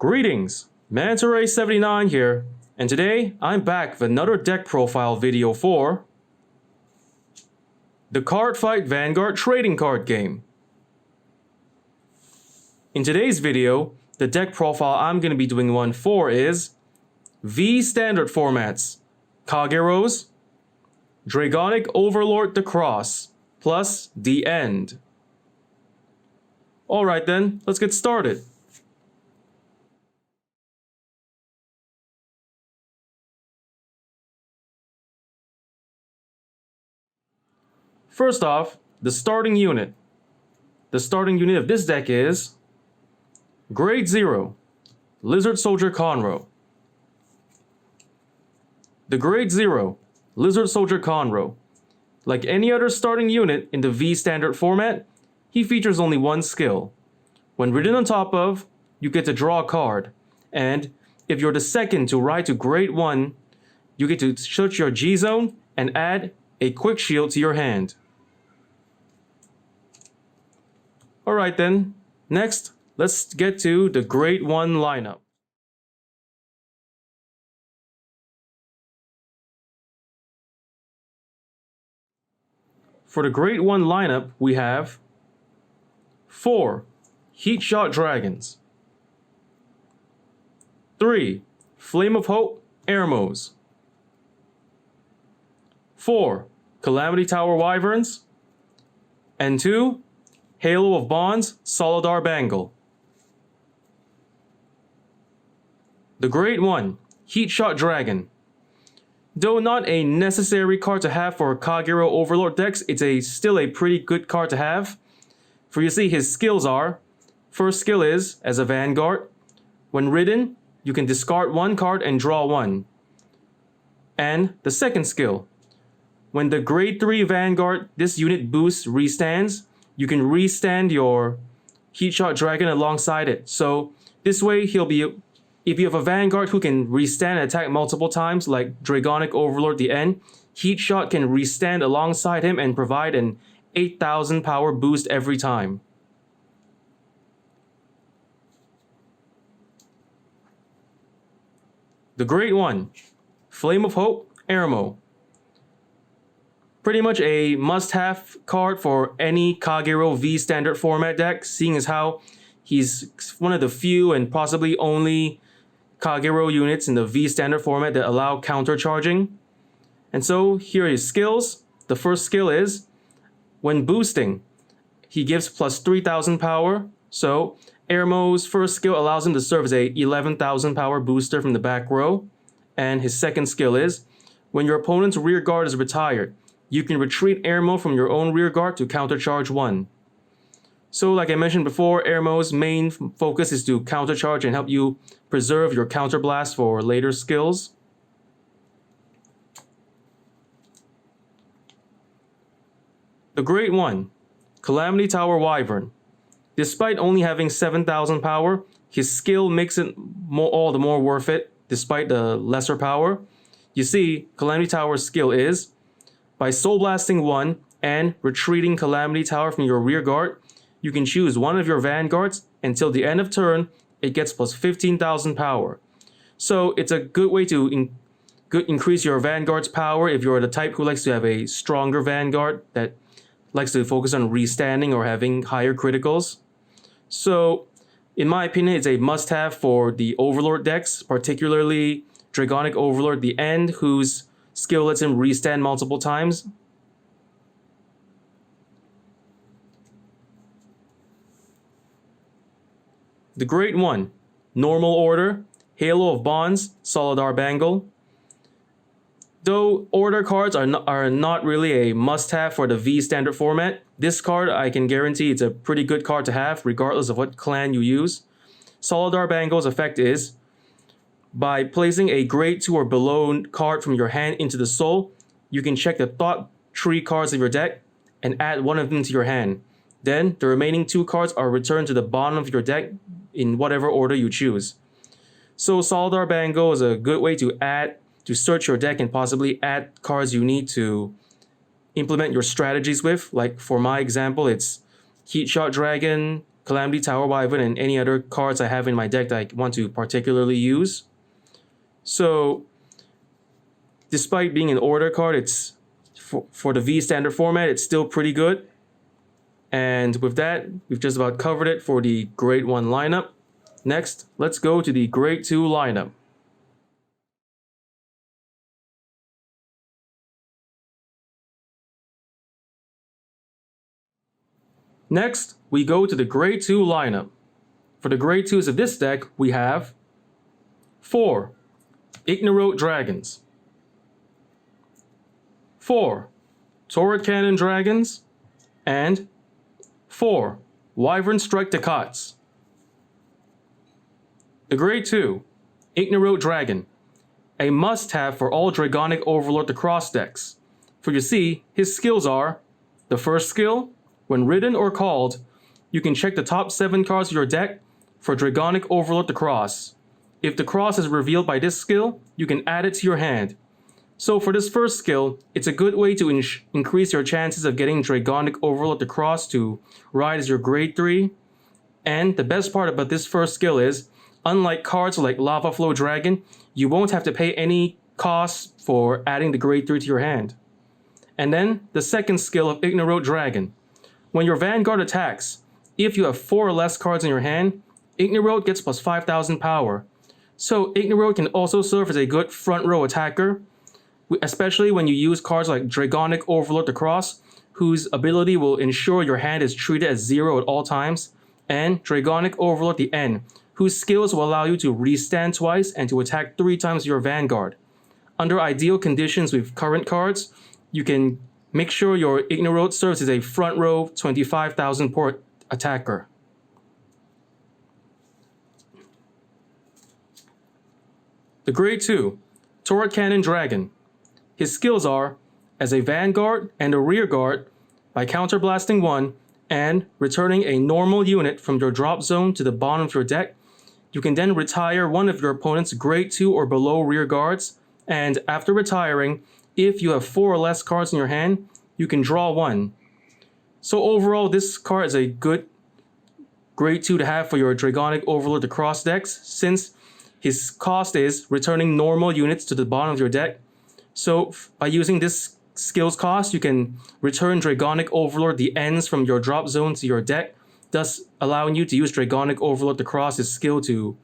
Greetings, Manta79 here, and today I'm back with another deck profile video for the Cardfight Vanguard trading card game. In today's video, the deck profile I'm going to be doing one for is V standard formats, Kageros, Dragonic Overlord the Cross, plus the End. Alright then, let's get started. First off, the starting unit. The starting unit of this deck is Grade 0, Lizard Soldier Conroe. The Grade 0, Lizard Soldier Conroe. Like any other starting unit in the V standard format, he features only one skill. When written on top of, you get to draw a card, and if you're the second to ride to Grade 1, you get to search your G zone and add a quick shield to your hand. Alright then, next, let's get to the Grade 1 lineup. For the Grade 1 lineup, we have 4 Heat Shot Dragons, 3 Flame of Hope Eremos, 4 Calamity Tower Wyverns, and 2 Halo of Bonds Solidar Bangle. The Grade 1 Heat Shot Dragon. Though not a necessary card to have for Kagero Overlord decks, it's still a pretty good card to have. For you see, his skills are, first skill is, as a Vanguard, when ridden, you can discard one card and draw one. And the second skill, when the Grade 3 Vanguard, this unit boost restands, you can restand your Heat Shot Dragon alongside it. So this way he'll be, if you have a Vanguard who can restand and attack multiple times like Dragonic Overlord the End, Heat Shot can restand alongside him and provide an 8,000 power boost every time. The Grade 1 Flame of Hope Eremo. Pretty much a must-have card for any Kagero V standard format deck, seeing as how he's one of the few and possibly only Kagero units in the V standard format that allow countercharging. And so here are his skills. The first skill is, when boosting, he gives plus 3,000 power. So Eremo's first skill allows him to serve as a 11,000 power booster from the back row. And his second skill is, when your opponent's rear guard is retired, you can retreat Eremo from your own rear guard to countercharge 1. So like I mentioned before, Eremo's main focus is to countercharge and help you preserve your counterblast for later skills. The Grade 1 Calamity Tower Wyvern. Despite only having 7,000 power, his skill makes it all the more worth it despite the lesser power. You see, Calamity Tower's skill is, by Soul Blasting 1 and retreating Calamity Tower from your rear guard, you can choose one of your Vanguards until the end of turn, it gets plus 15,000 power. So it's a good way to increase your Vanguard's power if you're the type who likes to have a stronger Vanguard that likes to focus on restanding or having higher criticals. So in my opinion, it's a must-have for the Overlord decks, particularly Dragonic Overlord the End, whose skill lets him restand multiple times. The Grade 1 Normal Order Halo of Bonds Solidar Bangle. Though order cards are not really a must-have for the V standard format, this card I can guarantee it's a pretty good card to have regardless of what clan you use. Solidar Bangle's effect is, by placing a Grade 2 or below card from your hand into the soul, you can check the top 3 cards of your deck and add one of them to your hand. Then, the remaining 2 cards are returned to the bottom of your deck in whatever order you choose. So Solidar Bangle is a good way to search your deck and possibly add cards you need to implement your strategies with. Like for my example, it's Heat Shot Dragon, Calamity Tower Wyvern and any other cards I have in my deck that I want to particularly use. So, despite being an order card, it's for the V standard format, it's still pretty good. And with that, we've just about covered it for the Grade 1 lineup. Next, let's go to the Grade 2 lineup. Next, we go to the Grade 2 lineup. For the Grade 2s of this deck, we have 4 Ignorant Dragons, 4 Turret Cannon Dragons, and 4 Wyvern Strike Dacots. The Grade 2 Ignorant Dragon, a must-have for all Dragonic Overlord the Cross decks. For you see, his skills are: the first skill, when ridden or called, you can check the top 7 cards of your deck for Dragonic Overlord the Cross. If the cross is revealed by this skill, you can add it to your hand. So for this first skill, it's a good way to increase your chances of getting Dragonic Overlord the Cross to ride as your Grade 3. And the best part about this first skill is, unlike cards like Lava Flow Dragon, you won't have to pay any costs for adding the Grade 3 to your hand. And then, the second skill of Ignorant Dragon. When your Vanguard attacks, if you have 4 or less cards in your hand, Ignorant gets plus 5,000 power. So Ignorant can also serve as a good front row attacker, especially when you use cards like Dragonic Overlord the Cross, whose ability will ensure your hand is treated as 0 at all times, and Dragonic Overlord the End, whose skills will allow you to restand twice and to attack 3 times your Vanguard. Under ideal conditions with current cards, you can make sure your Ignorant serves as a front row 25,000 port attacker. The Grade 2 Turret Cannon Dragon. His skills are, as a Vanguard and a Rearguard, by counterblasting 1 and returning a normal unit from your drop zone to the bottom of your deck, you can then retire one of your opponent's Grade 2 or below Rearguards, and after retiring, if you have 4 or less cards in your hand, you can draw 1. So overall, this card is a good Grade 2 to have for your Dragonic Overlord the Cross decks, since his cost is returning normal units to the bottom of your deck. So by using this skills cost, you can return Dragonic Overlord the Ends from your drop zone to your deck, thus allowing you to use Dragonic Overlord the Cross's skill to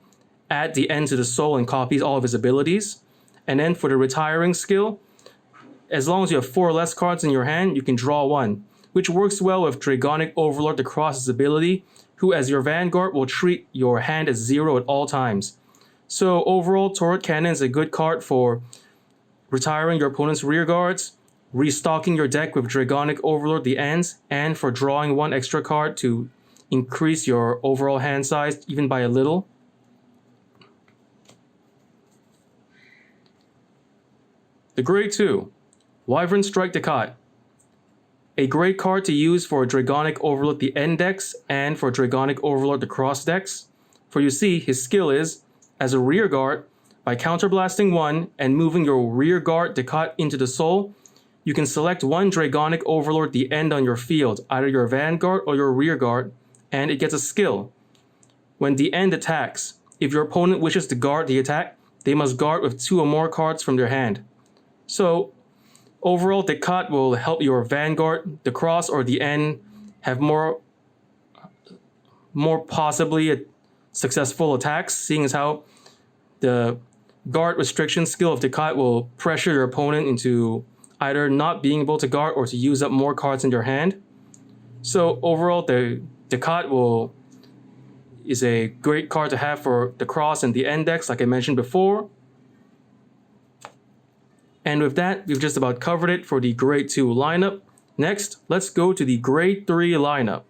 add the End to the soul and copies all of his abilities. And then for the retiring skill, as long as you have 4 or less cards in your hand, you can draw 1, which works well with Dragonic Overlord the Cross's ability, who as your Vanguard will treat your hand as 0 at all times. So overall, Turret Cannon is a good card for retiring your opponent's Rearguards, restocking your deck with Dragonic Overlord the Ends, and for drawing 1 extra card to increase your overall hand size even by a little. The Grade 2 Wyvern Strike Dacot. A great card to use for Dragonic Overlord the End decks and for Dragonic Overlord the Cross decks. For you see, his skill is, as a Rearguard, by counterblasting 1 and moving your Rearguard Dacot into the soul, you can select 1 Dragonic Overlord the End on your field, either your Vanguard or your Rearguard, and it gets a skill. When the End attacks, if your opponent wishes to guard the attack, they must guard with 2 or more cards from their hand. So, overall, Dacot will help your Vanguard, the Cross, or the End have more possibly successful attacks, seeing as how the guard restriction skill of Dacot will pressure your opponent into either not being able to guard or to use up more cards in their hand. So overall, the Dacot is a great card to have for the Cross and the End decks, like I mentioned before. And with that, we've just about covered it for the Grade 2 lineup. Next, let's go to the Grade 3 lineup.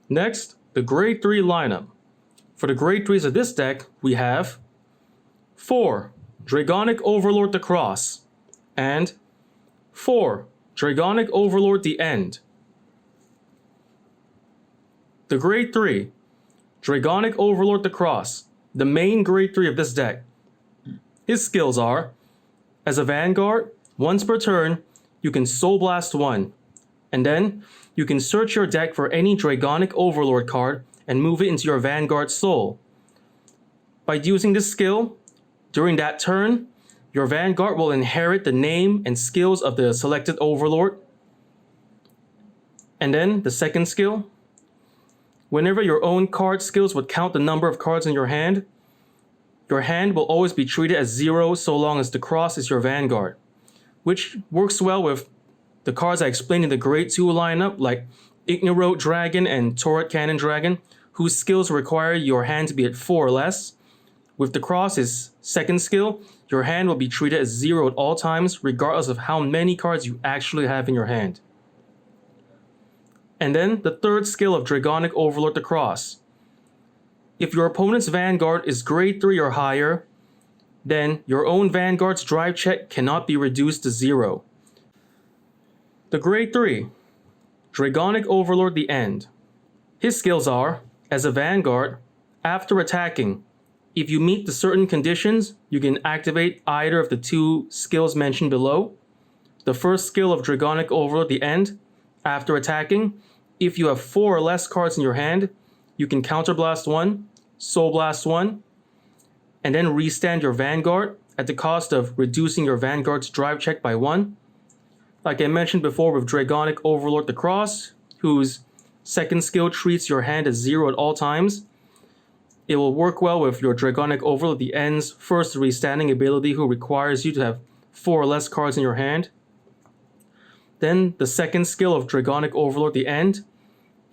Next, the Grade 3 lineup. For the Grade 3s of this deck, we have 4 Dragonic Overlord the Cross and 4 Dragonic Overlord the End. The Grade 3 Dragonic Overlord the Cross, the main Grade 3 of this deck. His skills are, As a Vanguard, once per turn, you can Soul Blast 1, and then you can search your deck for any Dragonic Overlord card and move it into your Vanguard Soul. By using this skill, during that turn, your Vanguard will inherit the name and skills of the selected Overlord. And then the second skill, whenever your own card skills would count the number of cards in your hand will always be treated as 0 so long as the cross is your Vanguard, which works well with the cards I explained in the Grade 2 lineup like Bushiroad Dragon and Turret Cannon Dragon, whose skills require your hand to be at 4 or less. With the cross's second skill, your hand will be treated as 0 at all times, regardless of how many cards you actually have in your hand. And then the third skill of Dragonic Overlord the Cross. If your opponent's Vanguard is Grade 3 or higher, then your own Vanguard's drive check cannot be reduced to 0. The Grade 3, Dragonic Overlord the End. His skills are, as a Vanguard, after attacking, if you meet the certain conditions, you can activate either of the 2 skills mentioned below. The first skill of Dragonic Overlord the End, after attacking, if you have 4 or less cards in your hand, you can Counterblast 1, Soul Blast 1, and then restand your Vanguard at the cost of reducing your Vanguard's drive check by 1. Like I mentioned before with Dragonic Overlord the Cross, whose second skill treats your hand as 0 at all times, it will work well with your Dragonic Overlord the End's first restanding ability, who requires you to have 4 or less cards in your hand. Then the second skill of Dragonic Overlord the End,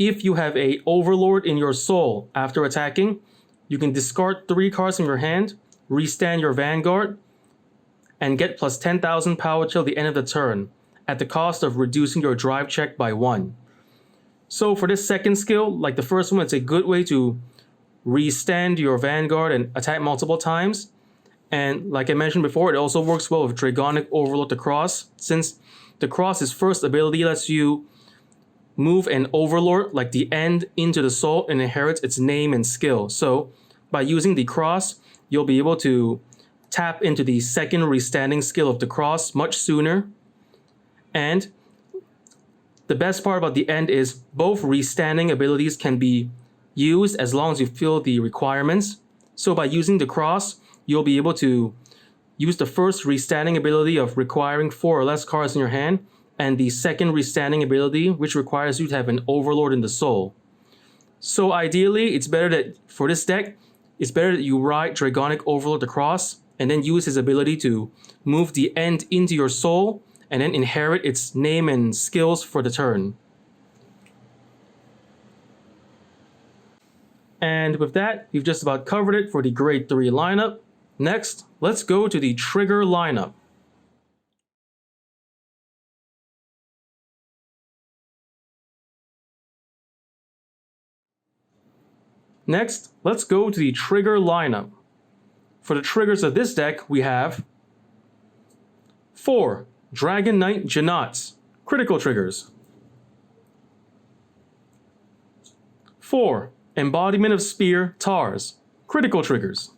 if you have a Overlord in your soul after attacking, you can discard 3 cards from your hand, restand your Vanguard, and get plus 10,000 power till the end of the turn, at the cost of reducing your drive check by 1. So for this second skill, like the first one, it's a good way to restand your Vanguard and attack multiple times. And like I mentioned before, it also works well with Dragonic Overlord the Cross, since the Cross's first ability lets you move an Overlord like the End into the soul and inherits its name and skill. So by using the Cross, you'll be able to tap into the second restanding skill of the Cross much sooner. And the best part about the End is both restanding abilities can be used as long as you fill the requirements. So by using the Cross, you'll be able to use the first restanding ability of requiring 4 or less cards in your hand, and the second restanding ability, which requires you to have an Overlord in the soul. So ideally, it's better that for this deck, it's better that you ride Dragonic Overlord the Cross and then use his ability to move the End into your soul and then inherit its name and skills for the turn. And with that, we've just about covered it for the Grade 3 lineup. Next, let's go to the Trigger lineup. Next, let's go to the Trigger lineup. For the triggers of this deck, we have 4 Dragon Knight Janats, critical triggers. 4 Embodiment of Spear Tars, critical triggers.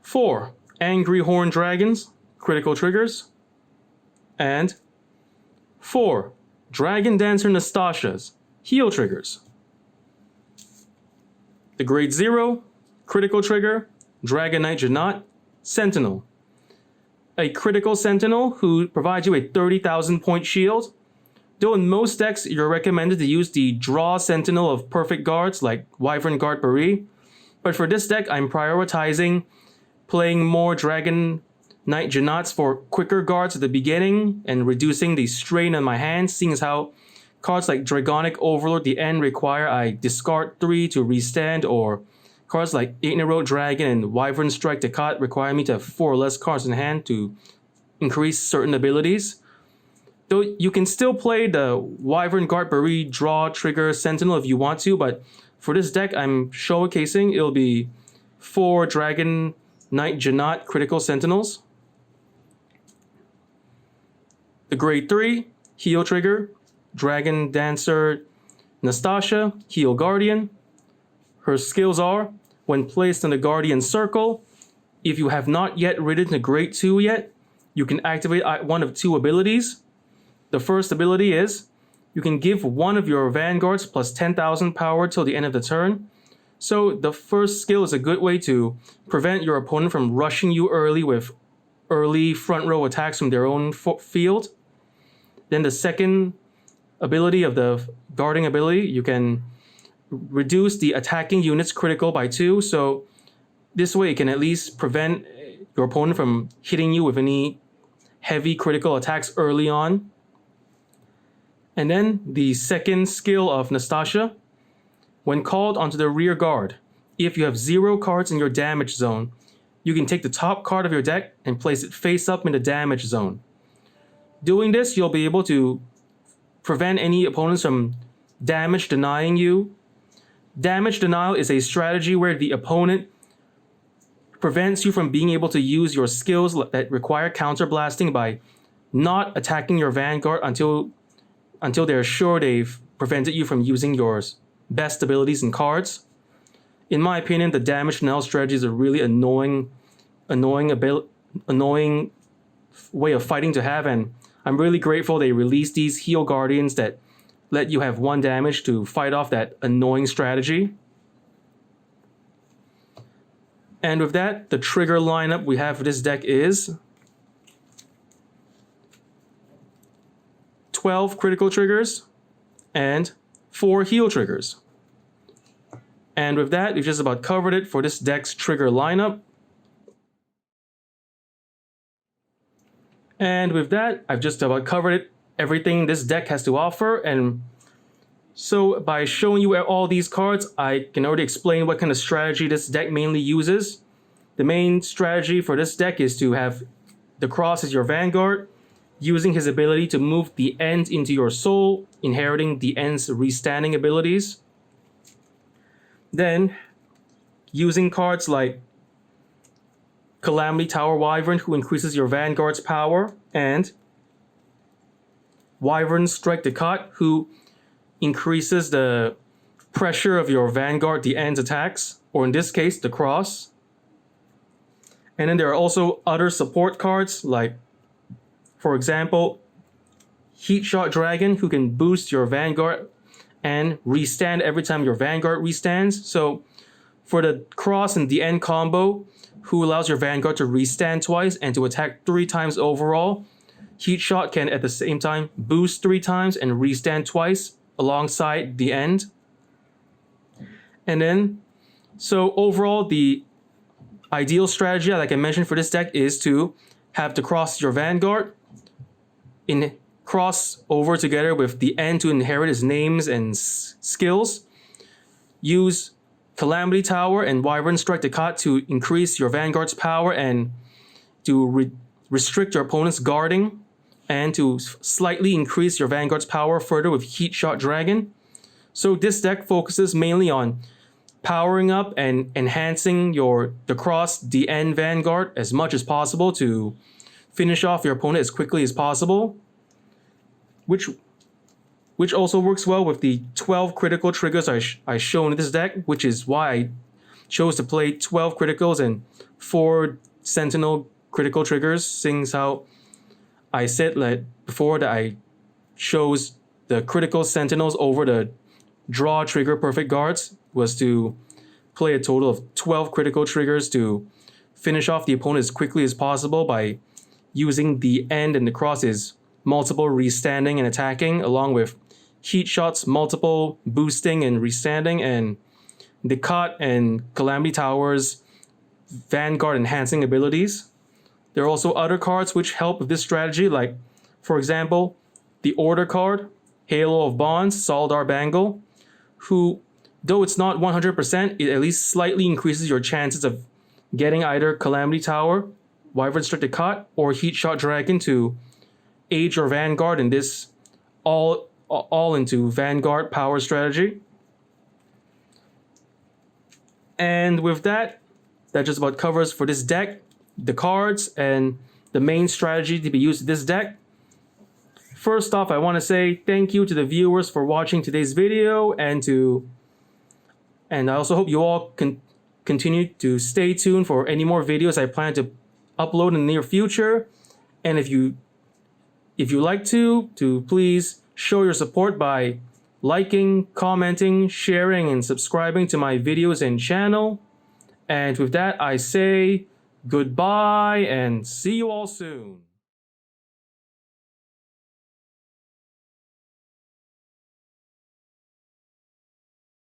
4 Angry Horn Dragons, critical triggers. And 4 Dragon Dancer Nastasias, heal triggers. The Grade 0, critical trigger, Dragon Knight Janat, Sentinel. A critical Sentinel who provides you a 30,000 point shield. Though in most decks, you're recommended to use the Draw Sentinel of perfect guards like Wyvern Guard Barri. But for this deck, I'm prioritizing playing more Dragon Knight Janats for quicker guards at the beginning and reducing the strain on my hand, seeing as how cards like Dragonic Overlord the End require I discard 3 to restand, or cards like Bushiroad Dragon and Wyvern Strike Decat require me to have 4 or less cards in hand to increase certain abilities. Though you can still play the Wyvern Guard Barri Draw Trigger Sentinel if you want to, but for this deck I'm showcasing, it'll be 4 Dragon Knight Janat critical Sentinels. The Grade 3 heal trigger, Dragon Dancer Nastasia, heal Guardian. Her skills are, when placed in the Guardian circle, if you have not yet ridden to grade 2 yet, you can activate one of 2 abilities. The first ability is you can give one of your vanguards plus 10,000 power till the end of the turn. So the first skill is a good way to prevent your opponent from rushing you early with early front row attacks from their own field. Then the second ability of the guarding ability, you can reduce the attacking unit's critical by 2. So this way it can at least prevent your opponent from hitting you with any heavy critical attacks early on. And then the second skill of Nastasia, when called onto the rear guard, if you have 0 cards in your damage zone, you can take the top card of your deck and place it face up in the damage zone. Doing this, you'll be able to prevent any opponents from damage denying you. Damage denial is a strategy where the opponent prevents you from being able to use your skills that require counterblasting by not attacking your vanguard until they're sure they've prevented you from using your best abilities and cards. In my opinion, the damage denial strategy is a really annoying way of fighting to have, and I'm really grateful they released these heal guardians that let you have 1 damage to fight off that annoying strategy. And with that, the trigger lineup we have for this deck is 12 critical triggers and 4 heal triggers. And with that, we've just about covered it for this deck's trigger lineup. And with that, I've just about covered everything this deck has to offer. And so by showing you all these cards, I can already explain what kind of strategy this deck mainly uses. The main strategy for this deck is to have the Cross as your vanguard, using his ability to move the End into your soul, inheriting the End's restanding abilities. Then, using cards like Calamity Tower Wyvern, who increases your vanguard's power, and Wyvern Strike Decot, who increases the pressure of your vanguard, the End's attacks, or in this case, the Cross. And then there are also other support cards like, for example, Heat Shot Dragon, who can boost your vanguard and restand every time your vanguard restands. So for the Cross and the End combo, who allows your vanguard to restand twice and to attack 3 times overall, Heat Shot can at the same time boost 3 times and restand twice alongside the End. And then, so overall, the ideal strategy, like I mentioned for this deck, is to have the Cross your vanguard, cross over together with the End to inherit his names and skills. Use Calamity Tower and Wyvern Strike Decot to increase your vanguard's power and to restrict your opponent's guarding, and to slightly increase your vanguard's power further with Heat Shot Dragon. So this deck focuses mainly on powering up and enhancing the Cross, the End vanguard as much as possible to finish off your opponent as quickly as possible, which also works well with the 12 critical triggers I shown in this deck, which is why I chose to play 12 criticals and 4 Sentinel critical triggers, seeing how I said before that I chose the critical Sentinels over the draw trigger perfect guards, was to play a total of 12 critical triggers to finish off the opponent as quickly as possible by using the End and the Cross's multiple restanding and attacking, along with Heat Shot's multiple boosting and restanding, and Decot and Calamity Tower's vanguard enhancing abilities. There are also other cards which help with this strategy, like, for example, the Order card, Halo of Bonds, Saldar Bangle, who, though it's not 100%, it at least slightly increases your chances of getting either Calamity Tower, Wyvern Strike Decot, or Heat Shot Dragon to aid your vanguard in this all into vanguard power strategy. And with that just about covers for this deck the cards and the main strategy to be used in this deck. First off, I want to say thank you to the viewers for watching today's video, and I also hope you all continue to stay tuned for any more videos I plan to upload in the near future. And if you like to please show your support by liking, commenting, sharing, and subscribing to my videos and channel. And with that, I say goodbye and see you all soon.